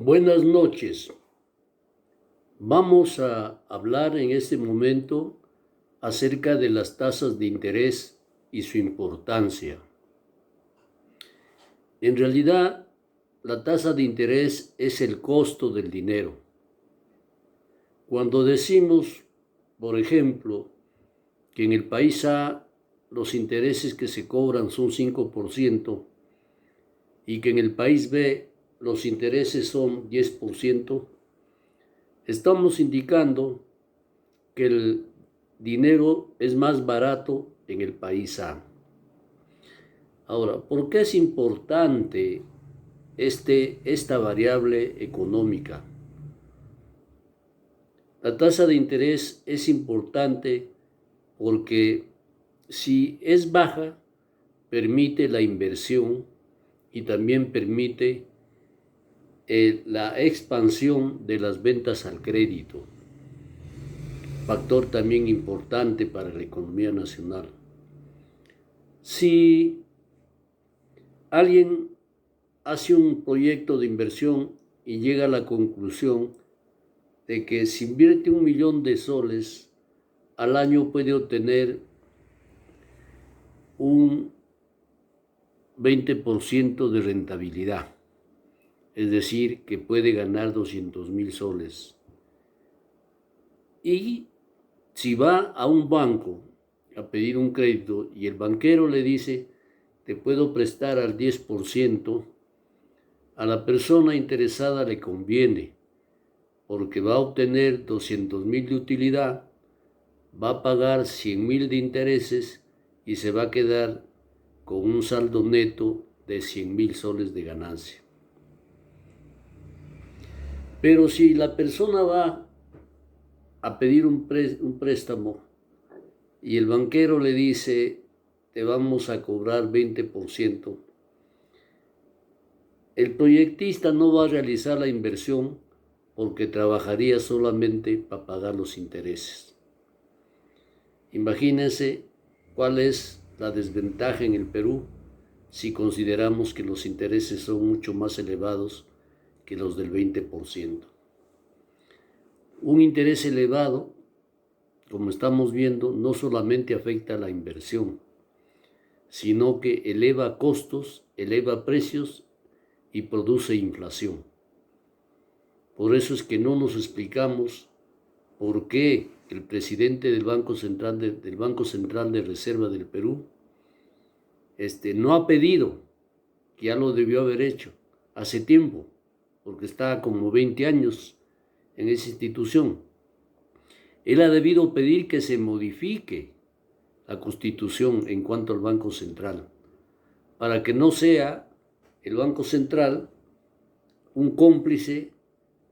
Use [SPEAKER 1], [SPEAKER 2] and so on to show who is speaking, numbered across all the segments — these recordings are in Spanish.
[SPEAKER 1] Buenas noches. Vamos a hablar en este momento acerca de las tasas de interés y su importancia. En realidad, la tasa de interés es el costo del dinero. Cuando decimos, por ejemplo, que en el país A los intereses que se cobran son 5% y que en el país B los intereses son 10%, estamos indicando que el dinero es más barato en el país A. Ahora, ¿por qué es importante esta variable económica? La tasa de interés es importante porque si es baja, permite la inversión y también permite la expansión de las ventas al crédito, factor también importante para la economía nacional. Si alguien hace un proyecto de inversión y llega a la conclusión de que si invierte 1.000.000 de soles al año puede obtener un 20% de rentabilidad, es decir, que puede ganar 200.000 soles. Y si va a un banco a pedir un crédito y el banquero le dice, te puedo prestar al 10%, a la persona interesada le conviene, porque va a obtener 200.000 de utilidad, va a pagar 100.000 de intereses y se va a quedar con un saldo neto de 100.000 soles de ganancia. Pero si la persona va a pedir un préstamo y el banquero le dice, te vamos a cobrar 20%, el proyectista no va a realizar la inversión porque trabajaría solamente para pagar los intereses. Imagínense cuál es la desventaja en el Perú si consideramos que los intereses son mucho más elevados que los del 20%. Un interés elevado, como estamos viendo, no solamente afecta a la inversión, sino que eleva costos, eleva precios y produce inflación. Por eso es que no nos explicamos por qué el presidente del Banco Central de Reserva del Perú no ha pedido, que ya lo debió haber hecho hace tiempo, porque está como 20 años en esa institución. Él ha debido pedir que se modifique la Constitución en cuanto al Banco Central, para que no sea el Banco Central un cómplice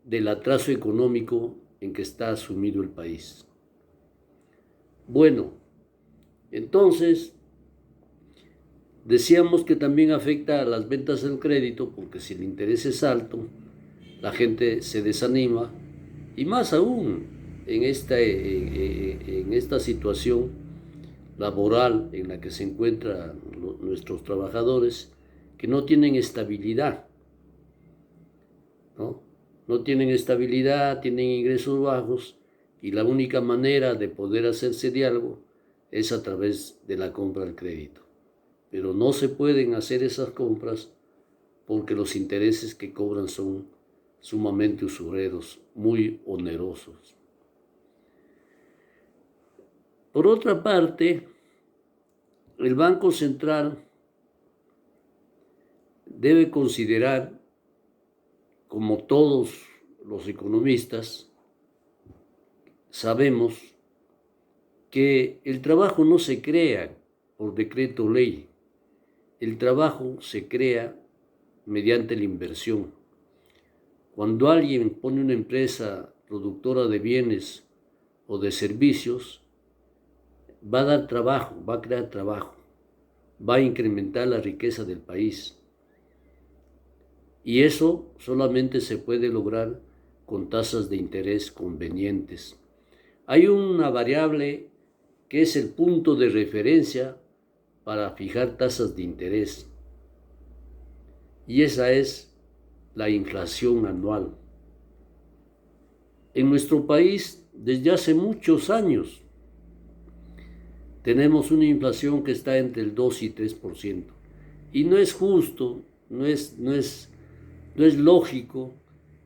[SPEAKER 1] del atraso económico en que está sumido el país. Bueno, entonces decíamos que también afecta a las ventas del crédito, porque si el interés es alto, la gente se desanima, y más aún en esta situación laboral en la que se encuentran nuestros trabajadores, que no tienen estabilidad, no tienen estabilidad, tienen ingresos bajos, y la única manera de poder hacerse de algo es a través de la compra del crédito. Pero no se pueden hacer esas compras porque los intereses que cobran son sumamente usureros, muy onerosos. Por otra parte, el Banco Central debe considerar, como todos los economistas, sabemos que el trabajo no se crea por decreto ley, el trabajo se crea mediante la inversión. Cuando alguien pone una empresa productora de bienes o de servicios, va a dar trabajo, va a crear trabajo, va a incrementar la riqueza del país. Y eso solamente se puede lograr con tasas de interés convenientes. Hay una variable que es el punto de referencia para fijar tasas de interés, y esa es la inflación anual. En nuestro país, desde hace muchos años, tenemos una inflación que está entre el 2 y 3%. Y no es justo, no es lógico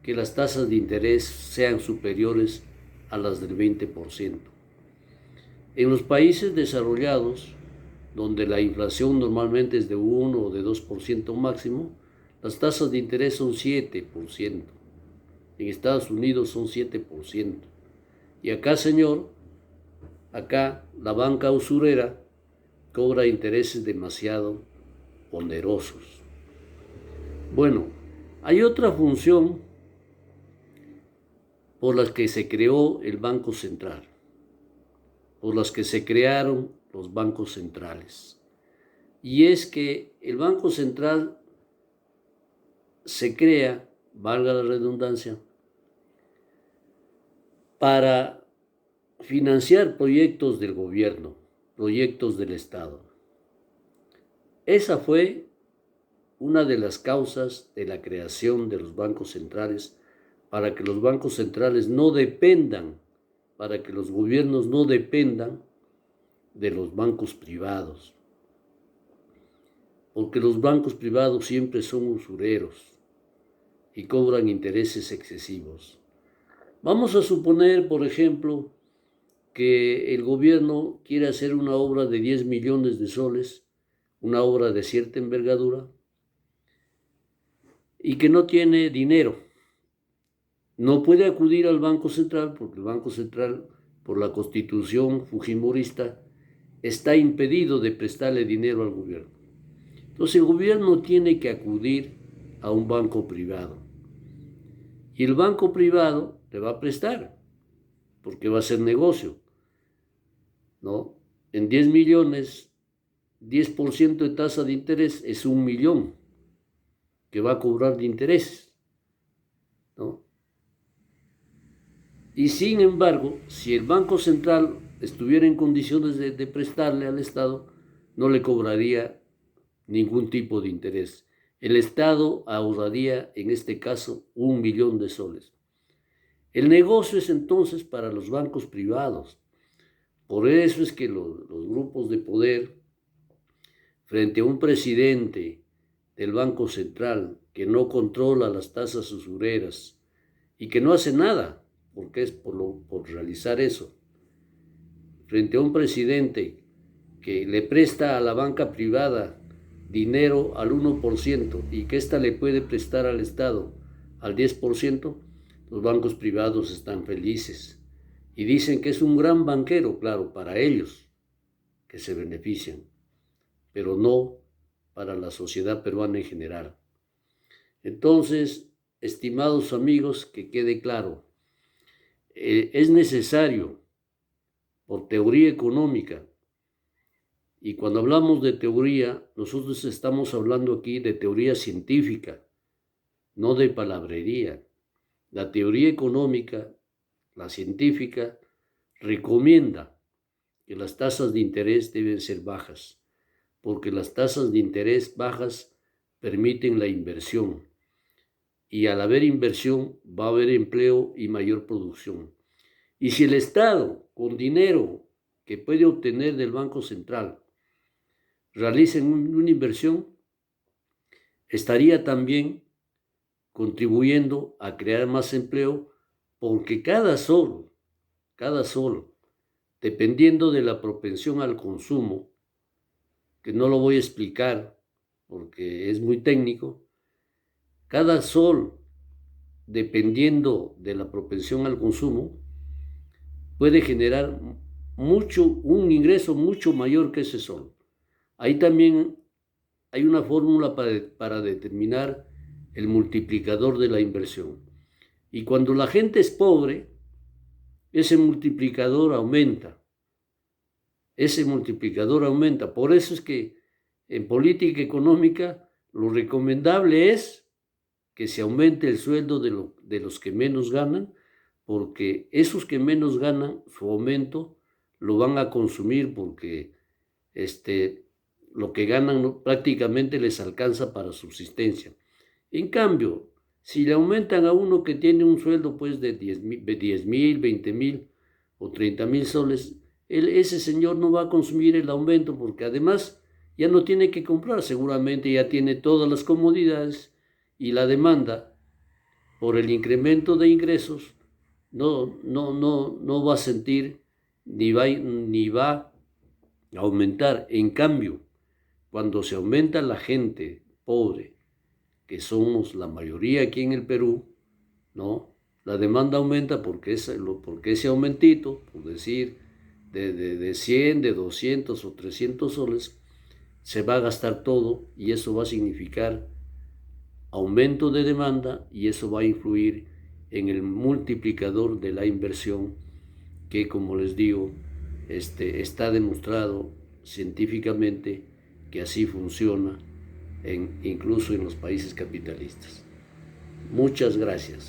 [SPEAKER 1] que las tasas de interés sean superiores a las del 20%. En los países desarrollados, donde la inflación normalmente es de 1 o de 2% máximo, las tasas de interés son 7%. En Estados Unidos son 7%. Y acá, señor, acá la banca usurera cobra intereses demasiado onerosos. Bueno, hay otra función por la que se creó el Banco Central, por las que se crearon los bancos centrales. Y es que el Banco Central se crea, valga la redundancia, para financiar proyectos del gobierno, proyectos del Estado. Esa fue una de las causas de la creación de los bancos centrales, para que los bancos centrales no dependan, para que los gobiernos no dependan de los bancos privados, porque los bancos privados siempre son usureros y cobran intereses excesivos. Vamos a suponer, por ejemplo, que el gobierno quiere hacer una obra de 10 millones de soles, una obra de cierta envergadura, y que no tiene dinero. No puede acudir al Banco Central porque el Banco Central, por la Constitución fujimorista, está impedido de prestarle dinero al gobierno. Entonces el gobierno tiene que acudir a un banco privado. Y el banco privado le va a prestar, porque va a ser negocio, ¿no? En 10 millones, 10% de tasa de interés es 1 millón que va a cobrar de intereses, ¿no? Y sin embargo, si el Banco Central estuviera en condiciones de prestarle al Estado, no le cobraría ningún tipo de interés. El Estado ahorraría, en este caso, 1 millón de soles. El negocio es entonces para los bancos privados. Por eso es que los grupos de poder, frente a un presidente del Banco Central que no controla las tasas usureras y que no hace nada, porque es por realizar eso, frente a un presidente que le presta a la banca privada dinero al 1% y que ésta le puede prestar al Estado al 10%, los bancos privados están felices y dicen que es un gran banquero, claro, para ellos, que se benefician, pero no para la sociedad peruana en general. Entonces, estimados amigos, que quede claro, es necesario, por teoría económica, y cuando hablamos de teoría, nosotros estamos hablando aquí de teoría científica, no de palabrería. La teoría económica, la científica, recomienda que las tasas de interés deben ser bajas, porque las tasas de interés bajas permiten la inversión. Y al haber inversión va a haber empleo y mayor producción. Y si el Estado, con dinero que puede obtener del Banco Central, realiza una inversión, estaría también contribuyendo a crear más empleo, porque cada sol, dependiendo de la propensión al consumo, que no lo voy a explicar porque es muy técnico, cada sol, dependiendo de la propensión al consumo, puede generar un ingreso mucho mayor que ese sol. Ahí también hay una fórmula para determinar el multiplicador de la inversión. Y cuando la gente es pobre, ese multiplicador aumenta. Por eso es que en política económica lo recomendable es que se aumente el sueldo de los que menos ganan, porque esos que menos ganan, su aumento lo van a consumir porque lo que ganan prácticamente les alcanza para subsistencia. En cambio, Si le aumentan a uno que tiene un sueldo pues de 10.000, 20.000 o 30.000 soles, ese señor no va a consumir el aumento porque además ya no tiene que comprar, seguramente ya tiene todas las comodidades y la demanda por el incremento de ingresos no va a sentir ni va a aumentar. En cambio, cuando se aumenta la gente pobre, que somos la mayoría aquí en el Perú, ¿no? La demanda aumenta porque ese aumentito, por decir, de 100, de 200 o 300 soles, se va a gastar todo y eso va a significar aumento de demanda y eso va a influir en el multiplicador de la inversión que, como les digo, está demostrado científicamente que así funciona incluso en los países capitalistas. Muchas gracias.